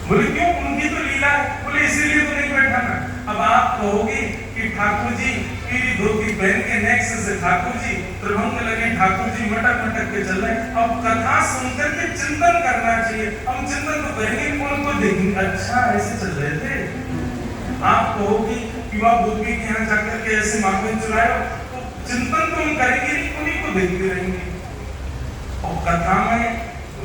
बोले क्यों, उनकी तो लीला है। बोले इसीलिए तो नहीं बैठाना। अब आप कहोगे कि ठाकुर जी पीली धोती पहन के नेक्स्ट से ठाकुर जी त्रिभंग लगे, ठाकुर जी मटक मटक के चल रहे। अब कथा सुनकर के चिंतन करना चाहिए। हम चिंतन तो करेंगे, कौन को देखेंगे, अच्छा ऐसे चल रहे थे। आप कहोगे कि वह बुद्धि के यहाँ जाकर के ऐसे माखन चुराए, तो चिंतन तो हम करेंगे नहीं, उन्हीं को देखते रहेंगे। और कथा में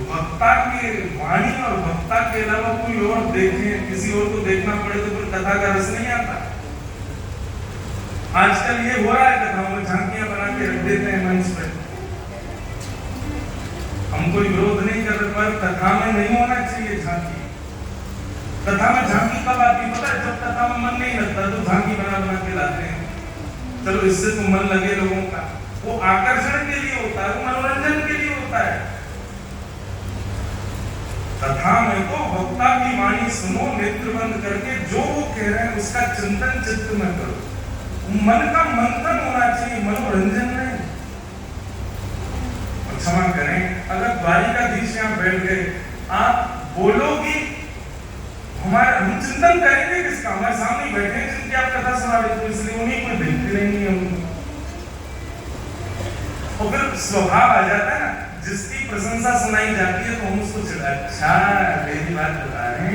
वक्ता की वाणी और वक्ता के अलावा कोई और देखे, किसी और को देखना पड़े तो फिर कथा का रस नहीं आता। आजकल ये हो रहा है, कथाओं में झांकियां बना के रख देते हैं मंच पर। हम कोई विरोध नहीं कर रहे, पर कथा में नहीं होना चाहिए झांकी। कथा में झांकी कब आती है पता है? जब कथा में मन नहीं लगता तो झांकी बना बना के लाते हैं। चलो इससे तो मन लगे लोगों का, वो आकर्षण के लिए होता है, वो मनोरंजन के लिए होता है। कथा में तो वक्ता की वाणी सुनो, नेत्र बंद करके जो वो कह रहे हैं उसका चिंतन चित्त में करो। मन का मंथन होना चाहिए, मनोरंजन नहीं। क्षमा करें, अगर द्वारिकाधीश यहाँ बैठ गए, आप बोलोगी, हम चिंतन करेंगे किसका? हमारे सामने बैठे हैं जिनकी आप कथा सुना रहे, तो इसलिए उन्हीं को देखते रहेंगे हम। और फिर स्वभाव आ जाता है ना, जिसकी प्रशंसा सुनाई जाती है तो हम उसको अच्छा मेरी बात बता रहे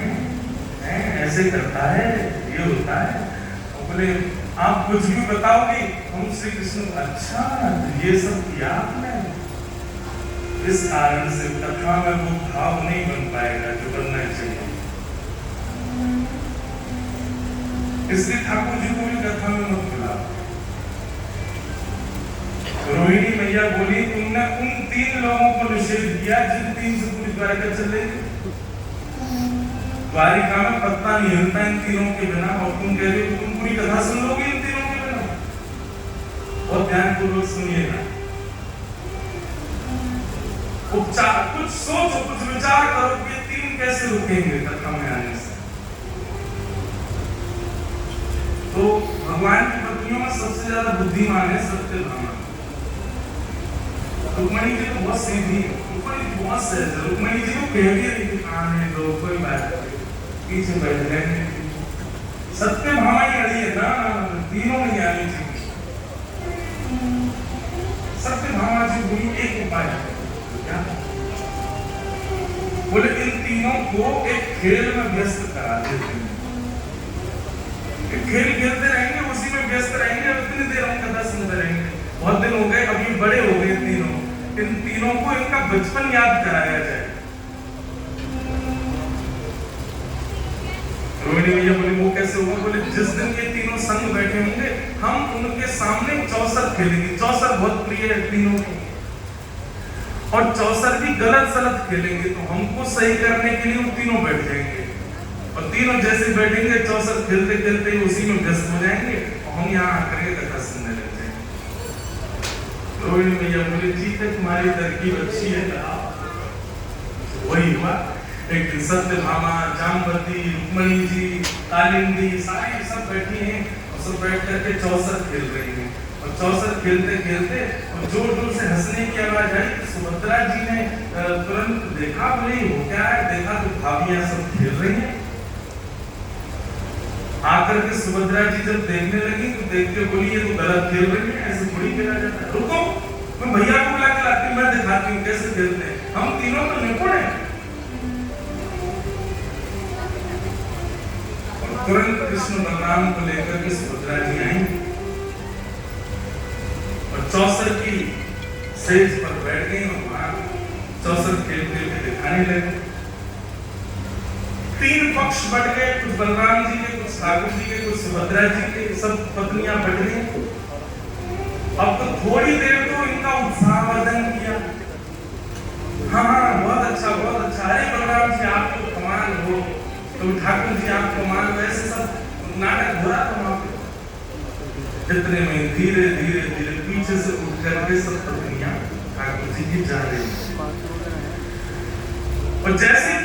हैं, ऐसे करता है, ये होता है। और बोले आप कुछ भी बताओगे, हम श्री कृष्ण अच्छा ये सब किया आपने। इस कारण से कथा में वो भाव नहीं बन पाएगा जो बनना चाहिए। इसलिए ठाकुर जी को भी कथा में मत बुलाओ। रोहिणी मैया बोली तुमने उन 3 लोगों को निषेध किया जिन 3 से पूरी द्वारिका चल रही थी। द्वारिका में पत्ता नहीं हिलता इन 3 के बिना, और तुम कह रहे हो तुम पूरी कथा सुन लोगे इन 3 के बिना। और ध्यानपूर्वक सुनिएगा, उपचार कुछ सोचो, कुछ विचार करो कि 3 कैसे रुकेंगे कथा में आने से। तो भगवान की पत्नियों में सबसे ज्यादा बुद्धिमान है सत्यभामा। रुक्मणी जी तो बहुत सीधी है, रुक्मणी जी बहुत सहज है। रुक्मणी जी को कह भी रही थी आने दो, कोई बात नहीं, पीछे बैठ जाएंगे। सत्यभामा ही अड़ी है ना, तीनों नहीं आनी चाहिए। सत्यभामा जी बोली एक उपाय है, क्या? बोले इन तीनों को एक खेल में व्यस्त करा देते हैं, खेल खेलते रहेंगे, उसी में व्यस्त रहेंगे, उतनी देर हम कथा सुनते रहेंगे। बहुत दिन हो गए, अभी बड़े हो गए तीनों, इन तीनों को इनका बचपन याद कराया जाए। रोहिणी भैया बोले वो कैसे होगा? बोले जिस दिन ये तीनों संग बैठे होंगे, हम उनके सामने चौसर खेलेंगे। चौसर बहुत प्रिय है तीनों को, और चौसर भी गलत सलत खेलेंगे, तो हमको सही करने के लिए वो तीनों बैठ जाएंगे, और तीनों जैसे बैठेंगे चौसर खेलते खेलते उसी में व्यस्त हो जाएंगे, और हम यहाँ आकर के कथा सुनने लग जाएंगे। रोहिणी भैया बोले ठीक है, तुम्हारी तरकीब अच्छी है। वही हुआ, एक दिन सत्यभामा, जामवती, रुक्मणी जी, कालिंदी सारी सब बैठी हैं, और सब बैठ करके चौसर खेल रही हैं। और चौसर खेलते खेलते और जोर जोर से हंसने की आवाज आई। तो सुभद्रा जी ने तुरंत देखा, बोले वो क्या है? देखा तो भाभियां सब खेल रही हैं। आकर के सुभद्रा जी जब देखने लगी तो देख के बोली ये तो गलत खेल रही है, ऐसे थोड़ी खेला जाता है। रुको, मैं भैया को बुला के लाती हूँ, मैं दिखाती हूँ कैसे खेलते हैं, हम तीनों तो निपुण हैं। और तुरंत कृष्ण बलराम को लेकर के सुभद्रा जी आई, और चौसर की सेज पर बैठ गई, और वहां चौसर खेल खेल के दिखाने लगे। 3 पक्ष बट गए, कुछ बलराम जी के, कुछ ठाकुर जी के, कुछ सुभद्रा जी के, सब पत्नियां बट गई। अब तो थोड़ी देर तो इनका उत्साहवर्धन किया। हाँ बहुत अच्छा, बहुत अच्छा, अरे बलराम जी आप तो कमाल हो, तो ठाकुर जी आप कमाल हो, ऐसे सब नाटक हो रहा था वहां पे। इतने में धीरे धीरे धीरे पीछे से उठ करके सब पत्नियां ठाकुर जी की जा रही, और जैसे